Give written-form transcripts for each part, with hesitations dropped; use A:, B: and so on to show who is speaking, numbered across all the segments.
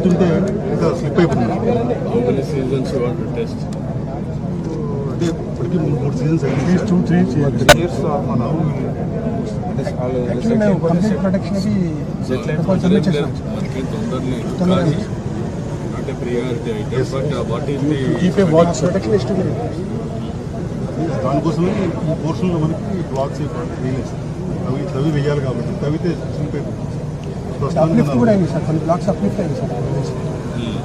A: తిరుగుతుంటే ఇంకా స్లిప్ అయిపోతుంది. అంటే ఇప్పటికీ 3 సీజన్స్ అయింది. 2-3 years మన దానికోసమే ఈ పోర్షన్లో మనకి బ్లాక్స్ వేయలేదు. తవి వేయాలి కాబట్టి తవితే స్లిప్ అయిపోతుంది.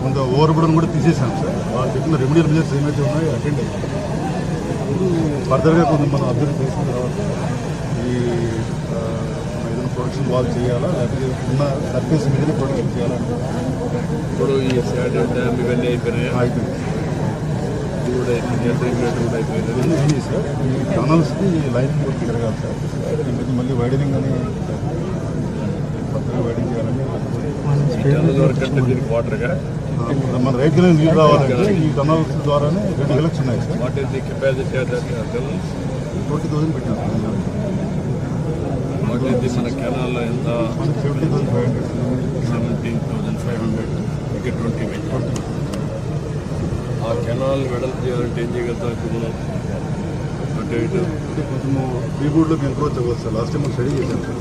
A: కొంత ఓవర్ బుడన్ కూడా తీసేసాం సార్. వాళ్ళు చెప్పిన రెమెడియల్ మెజర్స్ ఏమైతే ఉన్నాయో అటెండ్ అయ్యాయి. ఫర్దర్గా కొంచెం మనం అభివృద్ధి చేసిన తర్వాత ఈ ఏదైనా ప్రొడక్షన్ వాల్ చేయాలా, లేకపోతే ఉన్న సర్ఫేస్ మీదనే ప్రొడక్షన్ చేయాలా.
B: ఇప్పుడు ఈ డ్యామ్ ఇవన్నీ అయిపోయినాయి.
A: అయిపోయింది సార్. ఈ టనల్స్కి లైనింగ్ కూడా తిరగాలి సార్. మళ్ళీ వైడనింగ్ అని కొత్తగా వైడింగ్ చేయాలని
B: వాటర్గా
A: మన రైతులే నీళ్ళు రావాలంటే ఈ టనల్స్ ద్వారానే 2 కలెక్షన్ ఉన్నాయి sir.
B: What is the capacity
A: 20,000 పెట్టాం.
B: వాట్ ఈస్ ది మన కెనాల్లో ఎంత
A: 70,500.
B: 17,500 ఇక్కడ 20. ఆ కెనాల్ వెడల్పు చేయాలంటే ఏం చేయగలుగుతాం ఇప్పుడు మనం? అటు ఇటు
A: అంటే కొంచెము బీబోర్డ్లోకి ఎంక్రోచ్ అవ్వచ్చు సార్. లాస్ట్ టైం మనం స్టడీ చేశాం సార్.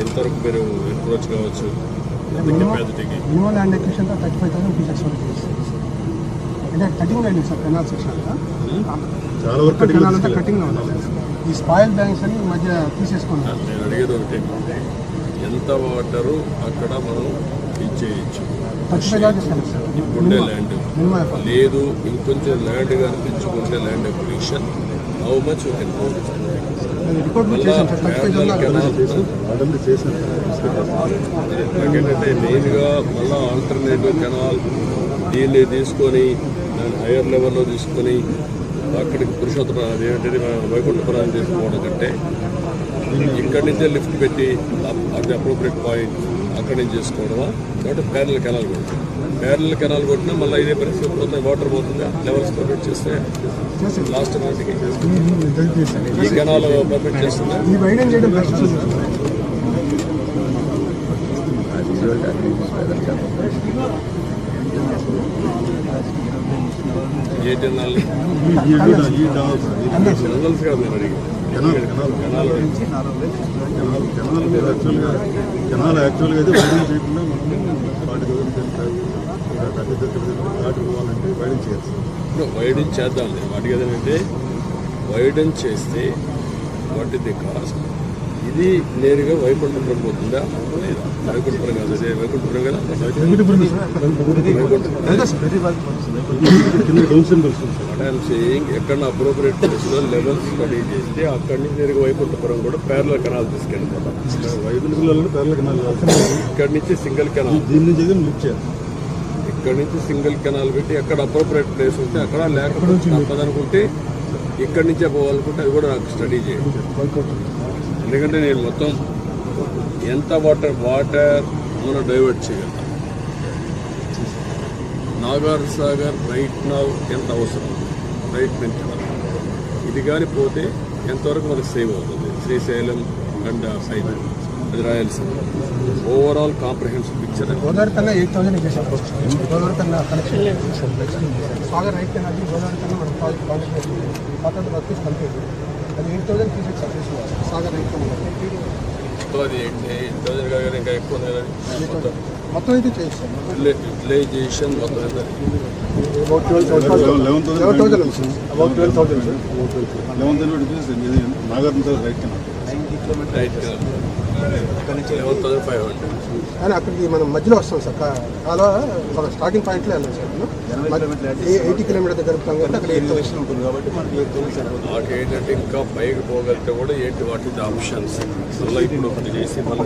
B: ఎంతవరకు మీరు ఎంక్రోచ్ కావచ్చు కెపాసిటీకి?
C: మినిమం ల్యాండ్ ఎక్విజిషన్ 35,000 క్యూసెక్స్ వరకు అంటే కటింగ్ అయింది సార్. కెనాల్ సెక్షన్ అంతా
A: చాలా వరకు
C: కెనాల్ అంతా కటింగ్లో ఉంది. ఈ స్పాయిల్ బ్యాంక్స్ అని ఈ మధ్య తీసేసుకున్నాం.
B: నేను అడిగేది ఒకటి, ఎంత వాటరు అక్కడ మనం ఇచ్చేయచ్చు?
C: 35,000 ఇస్తాను సార్.
B: ఉండే ల్యాండ్
C: మినిమం
B: లేదు, ఇంకొంచెం ల్యాండ్ కనిపించుకుంటే land acquisition how much you can go?
C: Report చేశాను సార్. 35,000
B: నాకేంటంటే మెయిన్గా మళ్ళీ ఆల్టర్నేటివ్ కెనాల్ దీన్ని తీసుకొని దాన్ని హైయర్ లెవెల్లో తీసుకొని అక్కడికి పురుషోత్తరం అదేంటంటే వైకుంఠపురం తీసుకోవడం కంటే ఇక్కడి నుంచే లిఫ్ట్ పెట్టి అది అప్రోప్రియట్ పాయింట్ అక్కడి నుంచి చేసుకోవడమా, కాబట్టి ప్యారల్ కెనాల్ కొడుతుంది. ప్యారల్ కెనాల్ కొట్టినా మళ్ళీ ఇదే పరిస్థితి పోతుంది, వాటర్ పోతుందా, లెవెల్స్ పర్మిట్ చేస్తే లాస్ట్ నాటికి ఈ కెనాల్ పర్మిట్ చేస్తుందా?
C: ఈ వైడెన్ చేయడం బెస్ట్.
B: ఏ కెనాల్ కెనాల్స్ కాదు నేను అడిగి
A: కెనాల్ యాక్చువల్గా అయితే వైడింగ్ చేయకుండా మనం 40,000 దాటి పోవాలంటే వైడింగ్ చేయాలి.
B: ఇప్పుడు వైడెన్ చేద్దాం. వాటికి ఏదంటే వైడెన్ చేస్తే వాటి ది కాస్ట్ ఇది నేరుగా వైకుంఠపురం పోతుందా? వైకుంఠపురం కాదు, అదే వైకుంఠపురం కదా. ఎక్కడ అప్రోప్రియట్ ప్లేస్లో లెవెల్స్ స్టడీ చేస్తే అక్కడి నుంచి నేరుగా వైకుంఠపురం కూడా ప్యారలల్ కెనాల్ తీసుకెళ్ళిపోతాం.
A: వైకుంఠపురంలో ప్యారలల్ కెనాల్
B: ఇక్కడి నుంచి సింగిల్ కెనాల్,
A: దీని నుంచి లిఫ్ట్ చేయాలి.
B: ఇక్కడి నుంచి సింగిల్ కెనాల్ పెట్టి ఎక్కడ అప్రోప్రియట్ ప్లేస్ ఉంటే అక్కడ, లేకపోతే తప్పదనుకుంటే ఇక్కడి నుంచే పోవాలనుకుంటే అది కూడా నాకు స్టడీ చేయండి. ఎందుకంటే నేను మొత్తం ఎంత వాటర్ మనం డైవర్ట్ చేయగలుగుతాం. నాగార్ సాగర్ రైట్ నౌ ఎంత అవసరం, రైట్ నుంచి ఇది కానీ పోతే ఎంతవరకు మనకు సేవ్ అవుతుంది. శ్రీశైలం అండ్ సైడ్ అది Rayalaseema overall comprehensive picture.
C: Godavari కన్నా 8,000 చేసాం. గోదావరి కన్నా connection Sagar right canal Godavari కన్నా మనం కాంట్రాక్ట్ పాత వర్క్ కంప్లీట్. అది 8,000 cusecs service Sagar right canal.
B: అది 8,000 కాదు, ఇంకా ఎక్కువ
C: మొత్తం అయితే చేస్తాం.
B: యుటిలైజేషన్ మొత్తం
C: about 12,000. About 12,000.
A: 11,000 Nagarjuna right canal.
B: Right canal 11,500.
C: కానీ అక్కడికి మనం మధ్యలో వస్తాం సార్. అలా ఒక స్టార్టింగ్ పాయింట్లో వెళ్ళాం సార్. 80 కిలోమీటర్ దగ్గర కాబట్టి అక్కడ 8,000 ఉంటుంది కాబట్టి మనకి 8,000
B: ఏంటంటే ఇంకా పైకి పోగలిగితే కూడా ఏంటి వాటి ఆప్షన్స్ మళ్ళీ ఇప్పుడు ఒకటి చేసి మళ్ళీ